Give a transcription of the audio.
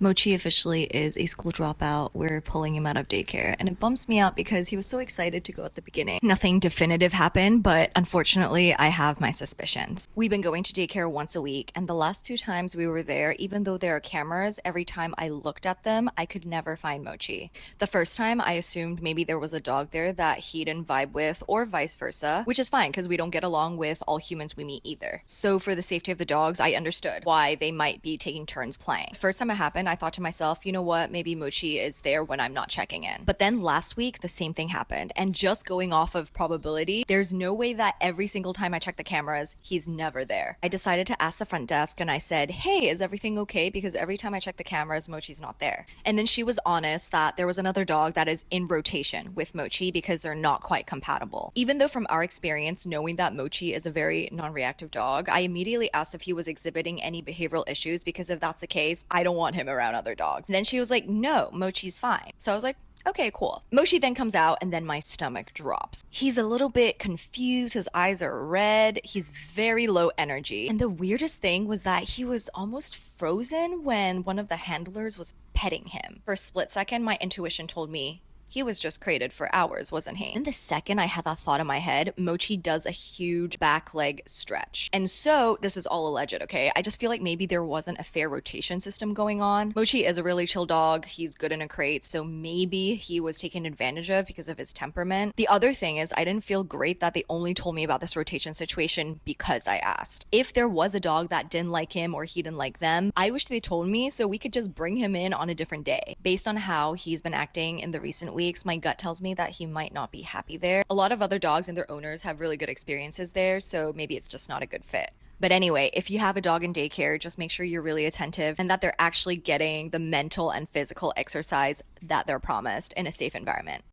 Mochi officially is a school dropout. We're pulling him out of daycare, and it bumps me out because he was so excited to go at the beginning. Nothing definitive happened, but unfortunately, I have my suspicions. We've been going to daycare once a week, and the last two times we were there, even though there are cameras, every time I looked at them, I could never find Mochi. The first time, I assumed maybe there was a dog there that he didn't vibe with, or vice versa, which is fine because we don't get along with all humans we meet either. So, for the safety of the dogs, I understood why they might be taking turns playing. The first time it happened, I thought to myself, you know what, maybe Mochi is there when I'm not checking in. But then last week, the same thing happened. And just going off of probability, there's no way that every single time I check the cameras, he's never there. I decided to ask the front desk and I said, hey, is everything okay? Because every time I check the cameras, Mochi's not there. And then she was honest that there was another dog that is in rotation with Mochi because they're not quite compatible. Even though from our experience, knowing that Mochi is a very non-reactive dog, I immediately asked if he was exhibiting any behavioral issues because if that's the case, I don't want him around other dogs. And then she was like, no, Mochi's fine. So I was like, okay, cool. Mochi then comes out, and then my stomach drops. He's a little bit confused. His eyes are red. He's very low energy. And the weirdest thing was that he was almost frozen when one of the handlers was petting him. For a split second, my intuition told me, he was just crated for hours, wasn't he? And the second I had that thought in my head, Mochi does a huge back leg stretch. And so, this is all alleged, okay? I just feel like maybe there wasn't a fair rotation system going on. Mochi is a really chill dog. He's good in a crate, so maybe he was taken advantage of because of his temperament. The other thing is, I didn't feel great that they only told me about this rotation situation because I asked. If there was a dog that didn't like him or he didn't like them, I wish they told me so we could just bring him in on a different day. Based on how he's been acting in the recent weeks, my gut tells me that he might not be happy there. A lot of other dogs and their owners have really good experiences there, so maybe it's just not a good fit. But anyway, if you have a dog in daycare, just make sure you're really attentive and that they're actually getting the mental and physical exercise that they're promised in a safe environment.